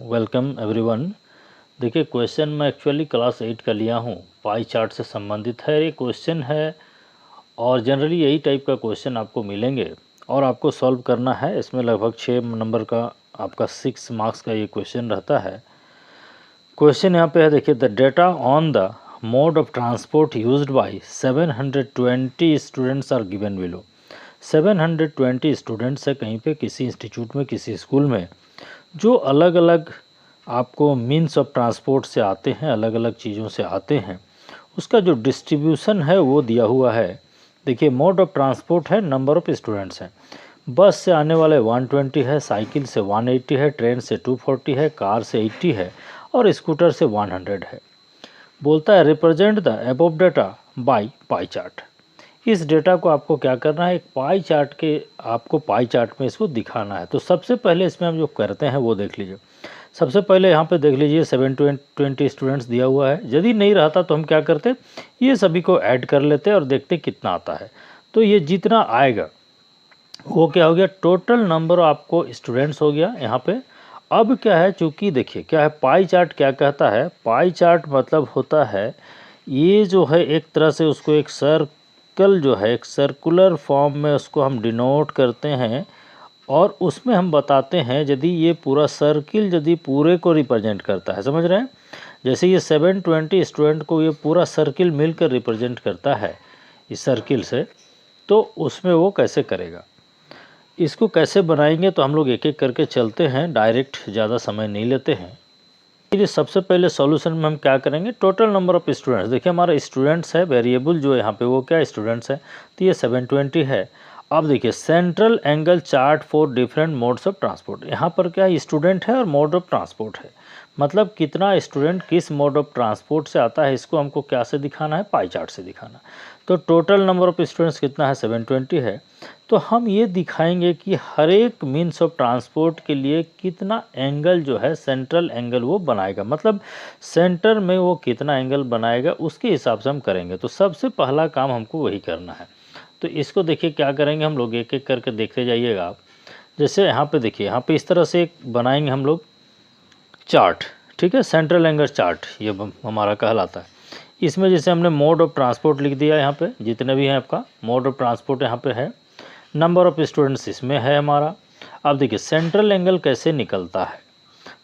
Welcome everyone. देखिए question मैं actually class 8 का लिया हूँ, पाई चार्ट से संबंधित है ये क्वेश्चन है और जनरली यही टाइप का क्वेश्चन आपको मिलेंगे और आपको सॉल्व करना है। इसमें लगभग 6 नंबर का आपका 6 मार्क्स का ये क्वेश्चन रहता है। क्वेश्चन यहाँ पे है, देखिए the data on the mode of transport used by 720 students are given below. 720 students है कहीं पे किसी इंस्टीट्यूट में, किसी स्कूल में, जो अलग अलग आपको मीन्स ऑफ ट्रांसपोर्ट से आते हैं, अलग अलग चीज़ों से आते हैं, उसका जो डिस्ट्रीब्यूशन है वो दिया हुआ है। देखिए मोड ऑफ ट्रांसपोर्ट है, नंबर ऑफ़ स्टूडेंट्स हैं। बस से आने वाले 120 है, साइकिल से 180 है, ट्रेन से 240 है, कार से 80 है और स्कूटर से 100 है। बोलता है represent the above data by pie chart. इस डेटा को आपको क्या करना है, एक पाई चार्ट के आपको पाई चार्ट में इसको दिखाना है। तो सबसे पहले इसमें हम जो करते हैं वो देख लीजिए। सबसे पहले यहाँ पे देख लीजिए 720 स्टूडेंट्स दिया हुआ है। यदि नहीं रहता तो हम क्या करते, ये सभी को ऐड कर लेते और देखते कितना आता है। तो ये जितना आएगा वो क्या हो गया, टोटल नंबर आपको स्टूडेंट्स हो गया यहाँ पे। अब क्या है, चूँकि देखिए क्या है, पाई चार्ट क्या कहता है, पाई चार्ट मतलब होता है ये जो है एक तरह से उसको एक सर्कल जो है, एक सर्कुलर फॉर्म में उसको हम डिनोट करते हैं और उसमें हम बताते हैं यदि ये पूरा सर्किल यदि पूरे को रिप्रेजेंट करता है, समझ रहे हैं। जैसे ये 720 स्टूडेंट को ये पूरा सर्किल मिलकर रिप्रेजेंट करता है इस सर्किल से, तो उसमें वो कैसे करेगा, इसको कैसे बनाएंगे, तो हम लोग एक एक करके चलते हैं, डायरेक्ट ज़्यादा समय नहीं लेते हैं। ये सबसे पहले सॉल्यूशन में हम क्या करेंगे, टोटल नंबर ऑफ़ स्टूडेंट्स। देखिए हमारा स्टूडेंट्स है, वेरिएबल जो यहाँ पे वो क्या स्टूडेंट्स है, तो ये 720 है। अब देखिए central angle chart for different modes of transport, यहाँ पर क्या स्टूडेंट है और मोड ऑफ ट्रांसपोर्ट है, मतलब कितना स्टूडेंट किस मोड ऑफ ट्रांसपोर्ट से आता है, इसको हमको क्या से दिखाना है, पाई चार्ट से दिखाना। तो टोटल नंबर ऑफ़ स्टूडेंट्स कितना है, 720 है। तो हम ये दिखाएंगे कि हर एक मीन्स ऑफ ट्रांसपोर्ट के लिए कितना एंगल जो है, सेंट्रल एंगल वो बनाएगा, मतलब सेंटर में वो कितना एंगल बनाएगा उसके हिसाब से हम करेंगे। तो सबसे पहला काम हमको वही करना है। तो इसको देखिए क्या करेंगे हम लोग, एक एक करके देखते जाइएगा आप। जैसे यहाँ पे देखिए, यहाँ पे इस तरह से बनाएंगे हम लोग चार्ट, ठीक है, सेंट्रल एंगल चार्ट ये हमारा कहलाता है। इसमें जैसे हमने मोड ऑफ ट्रांसपोर्ट लिख दिया, यहाँ पे जितने भी हैं आपका मोड ऑफ ट्रांसपोर्ट यहाँ पे है, नंबर ऑफ़ स्टूडेंट्स इसमें है हमारा। अब देखिए सेंट्रल एंगल कैसे निकलता है,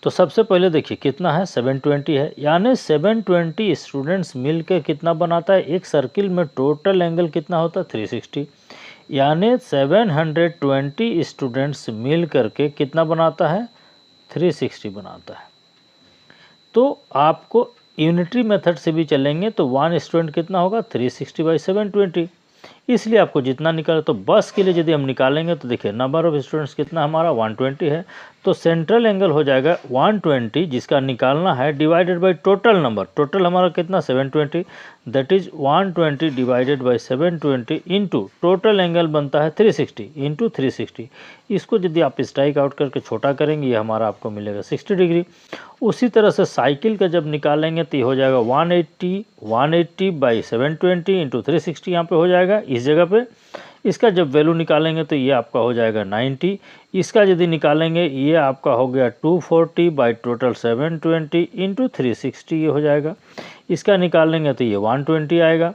तो सबसे पहले देखिए कितना है, 720 है, यानी 720 स्टूडेंट्स मिलकर कितना बनाता है, एक सर्किल में टोटल एंगल कितना होता है, 360, यानी 720 स्टूडेंट्स मिल करके कितना बनाता है, 360 बनाता है। तो आपको यूनिटरी मेथड से भी चलेंगे तो 1 स्टूडेंट कितना होगा, 360/720, इसलिए आपको जितना निकाले। तो बस के लिए यदि हम निकालेंगे तो देखिए नंबर ऑफ़ स्टूडेंट्स कितना हमारा 120 है, तो सेंट्रल एंगल हो जाएगा 120 जिसका निकालना है, divided by total number, total हमारा कितना 720, that is 120 divided by 720 into total angle बनता है 360 इंटू 360। इसको यदि आप स्ट्राइक आउट करके छोटा करेंगे ये हमारा आपको मिलेगा 60 डिग्री। उसी तरह से साइकिल का जब निकालेंगे तो ये हो जाएगा 180/720 इंटू 360 यहाँ पे हो जाएगा इस जगह पे। इसका जब वैल्यू निकालेंगे तो ये आपका हो जाएगा 90। इसका यदि निकालेंगे ये आपका हो गया 240 बाई टोटल 720 इंटू 360 ये हो जाएगा। इसका निकालेंगे तो ये 120 आएगा।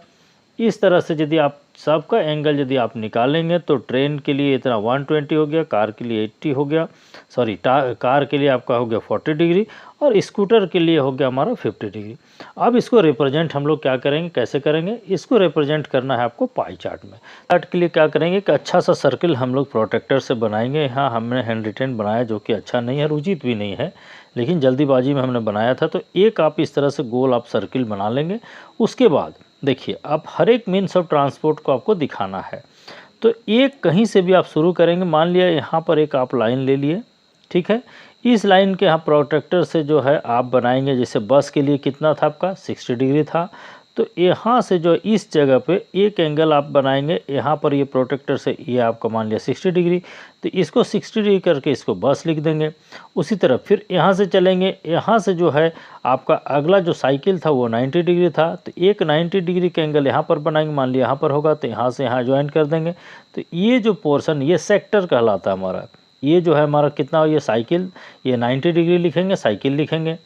इस तरह से यदि आप सबका एंगल यदि आप निकालेंगे तो ट्रेन के लिए इतना 120 हो गया, कार के लिए 80 हो गया, सॉरी कार के लिए आपका हो गया 40 डिग्री और स्कूटर के लिए हो गया हमारा 50 डिग्री। अब इसको रिप्रेजेंट हम लोग क्या करेंगे, कैसे करेंगे, इसको रिप्रेजेंट करना है आपको पाई चार्ट में। चार्ट के लिए क्या करेंगे कि अच्छा सा सर्किल हम लोग प्रोटेक्टर से बनाएंगे। यहाँ हमने हैंड रिटेन बनाया जो कि अच्छा नहीं है, उचित भी नहीं है, लेकिन जल्दीबाजी में हमने बनाया था। तो एक आप इस तरह से गोल आप सर्किल बना लेंगे। उसके बाद देखिए आप हर एक मीन्स ऑफ ट्रांसपोर्ट को आपको दिखाना है। तो एक कहीं से भी आप शुरू करेंगे, मान लिया यहाँ पर एक आप लाइन ले लिए, ठीक है, इस लाइन के यहाँ प्रोटेक्टर से जो है आप बनाएंगे, जैसे बस के लिए कितना था आपका 60 डिग्री था, तो यहाँ से जो इस जगह पे एक एंगल आप बनाएंगे, यहाँ पर ये प्रोटेक्टर से ये आपका मान लिया 60 डिग्री, तो इसको 60 डिग्री करके इसको बस लिख देंगे। उसी तरह फिर यहाँ से चलेंगे, यहाँ से जो है आपका अगला जो साइकिल था वो 90 डिग्री था, तो एक 90 डिग्री का एंगल यहाँ पर बनाएंगे, मान लिया यहाँ पर होगा तो यहाँ से यहाँ ज्वाइन कर देंगे। तो ये जो पोर्शन ये सेक्टर कहलाता है हमारा, ये जो है हमारा कितना, ये साइकिल, ये 90 डिग्री लिखेंगे, साइकिल लिखेंगे,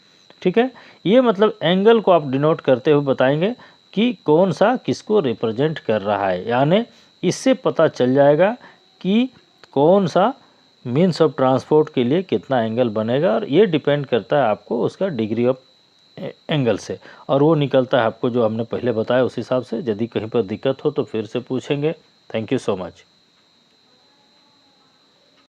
ठीक है। ये मतलब एंगल को आप डिनोट करते हुए बताएंगे कि कौन सा किसको रिप्रेजेंट कर रहा है, यानी इससे पता चल जाएगा कि कौन सा मीन्स ऑफ ट्रांसपोर्ट के लिए कितना एंगल बनेगा, और ये डिपेंड करता है आपको उसका डिग्री ऑफ एंगल से, और वो निकलता है आपको जो हमने पहले बताया उस हिसाब से। यदि कहीं पर दिक्कत हो तो फिर से पूछेंगे। Thank you so much.